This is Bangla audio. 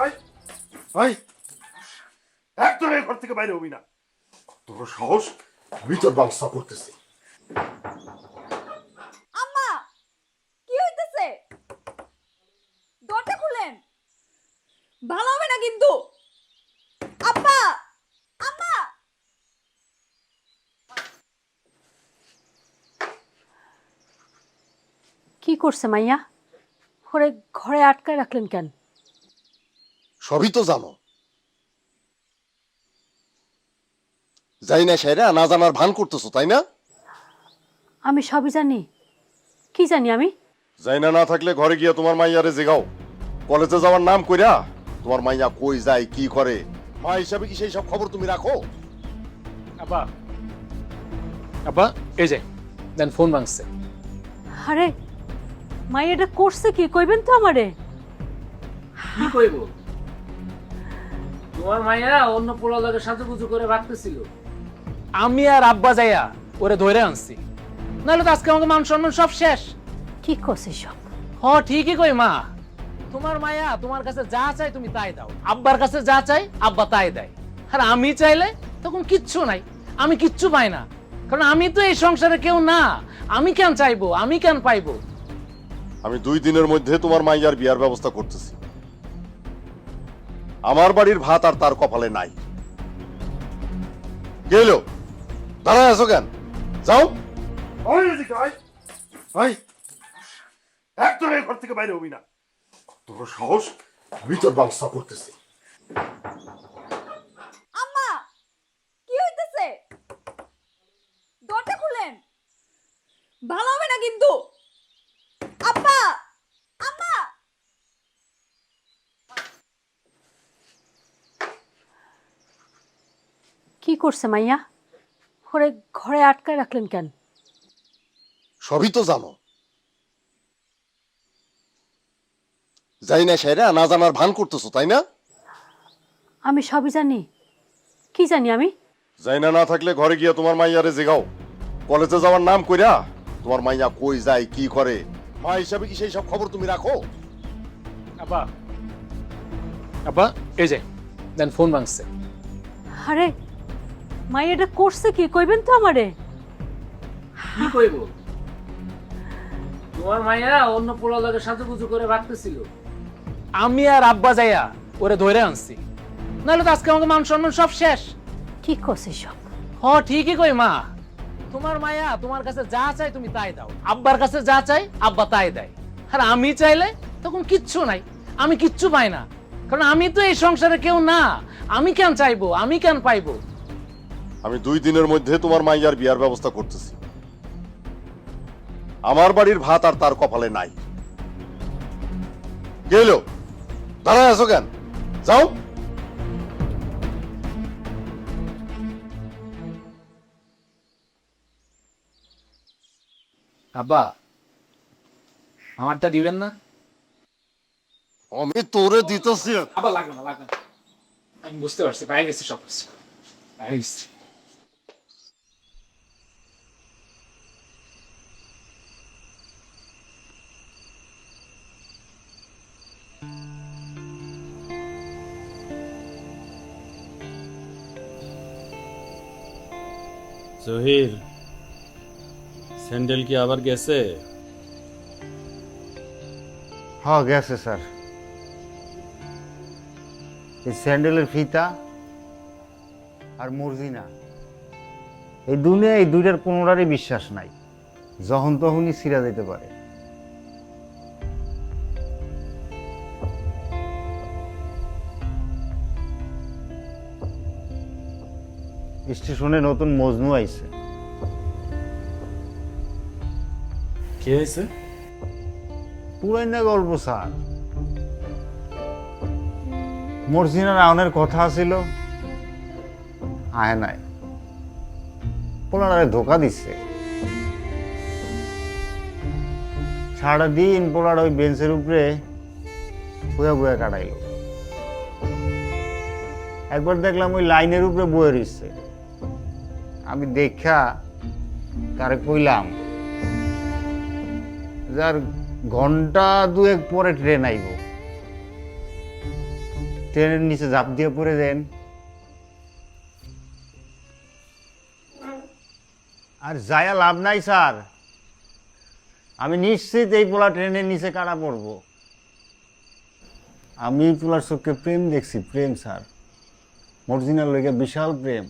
আয় আয়, একদম এই ঘর থেকে বাইরে হবি না। তোর সাহস, আমি তোর ব্যবস্থা করতেছি। আম্মা, কি হইতেছে? দরজা খুলেন, ভালো হবে না কিন্তু। আব্বা, আম্মা। কি করছে মাইয়া? ঘরে ঘরে আটকায় রাখলেন কেন? সবই তো জানো, যাই না সেরা না জানার ভান করতেছো, তাই না? আমি সবই জানি। কি জানি আমি? যাই না থাকলে ঘরে গিয়া তোমার মাইয়ারে জেগাও। কলেজে যাওয়ার নাম কইরা তোমার মাইয়া কই যায় কি করে, মা হিসাবে কি সেই সব খবর তুমি রাখো? আব্বা, আব্বা, এই যে দেন ফোন ভাঙছে। আরে মাইয়া এটা করছে কি, কইবেন তো আমারে? কি কইব? তোমার মাইয়া অন্য পোলা লোকের সাথে গুজু করে রাখতেছিল, আমি আর আব্বা যাইয়া ওরে ধরে আনছি, নাহলে তো আজকে আমাকে মান সম্মান সব শেষ। কি করছে সব? হ ঠিকই কই মা, তোমার মায়া তোমার কাছে যা চাই তুমি তাই দাও, আব্বার কাছে যা চাই আব্বা তাই দেয়। আর আমি চাইলে তখন কিচ্ছু নাই, আমি কিচ্ছু পাই না, কারণ আমি তো এই সংসারে কেউ না। আমি কেন চাইবো, আমি কেন পাইবো? আমি 2 দিনের মধ্যে তোমার মাইয়ার বিয়ার ব্যবস্থা করতেছি। আমার বাড়ির ভাত আর তার কপালে নাই। গেল, দাঁড়ায় আছো কেন? যাও, একদম এই ঘর থেকে বাইরে হবি না। তোর সাহস, আমি তোর ব্যবস্থা করতেছি। আম্মা, কি হইতেছে? দরজা খুলেন, ভালো হবে না কিন্তু। আব্বা, আম্মা। কি করছে মাইয়া? ঘরে ঘরে আটকায় রাখলেন কেন? সবই তো জানো, যাই না সেরা না জানার ভান করতেছো, তাই না? আমি সবই জানি। কি জানি আমি? যাই না থাকলে ঘরে গিয়া তোমার মাইয়ারে জেগাও। কলেজে যাওয়ার নাম কইরা তোমার মাইয়া কই যায় কি করে, মা হিসাবে কি সেই সব খবর তুমি রাখো? আব্বা, আব্বা, এই যে দেন ফোন ভাঙছে। আরে মাইয়া এটা করছে কি, কইবেন তো আমারে? কি কইব? তোমার মাইয়া অন্য পোলা লোকের সাথে গুজু করে রাখতেছিল, আমি আর আব্বা যাইয়া ওরে ধরে আনছি, নাহলে তো আজকে আমাকে মান সম্মান সব শেষ। কি করছে সব? হ ঠিকই কই মা, তোমার মায়া তোমার কাছে যা চাই তুমি তাই দাও, আব্বার কাছে যা চাই আব্বা তাই দেয়। আর আমি চাইলে তখন কিচ্ছু নাই, আমি কিচ্ছু পাই না, কারণ আমি তো এই সংসারে কেউ না। আমি কেন চাইবো, আমি কেন পাইবো? আমি 2 দিনের মধ্যে তোমার মাইয়ার বিয়ার ব্যবস্থা করতেছি। আমার বাড়ির ভাত আর তার কপালে নাই। গেল, দাঁড়ায় আছো কেন? যাও। আব্বা, আমারটা দিবেন না? আমি তোরে দিতেছি। আবার লাগবে না, লাগবে না, আমি বুঝতে পারছি, পাই গেছি সব কিছু, পাই গেছি। জহির, স্যান্ডেল কি আবার গেছে? হ্যাঁ গেছে স্যার। এই স্যান্ডেলের ফিতা আর মর্জিনা, এই দুনিয়ায় এই দুইটার কোনোটারই বিশ্বাস নাই, যখন তখনই ছিঁড়া যেতে পারে। স্টেশনে নতুন মজনু আইছে। কি হয়েছে? পুরাইনা গল্প স্যার। মর্জিনার আউনের কথা ছিল, আয় নাই, পোলারে ধোকা দিচ্ছে। সারাটা দিন পোলার ওই বেঞ্চের উপরে বয়া বয়া কাটাইল। একবার দেখলাম ওই লাইনের উপরে বয়ে রইছে। আমি দেখা তারে কইলাম যার ঘন্টা 2 পরে ট্রেন আইব, ট্রেনের নিচে ঝাঁপ দিয়ে পড়ে দেন। আর যায়া লাভ নাই স্যার, আমি নিশ্চিত এই পোলা ট্রেনের নিচে কাটা পড়বো। আমি এই পোলার চোখে প্রেম দেখছি, প্রেম স্যার, মর্জিনার লইগে বিশাল প্রেম।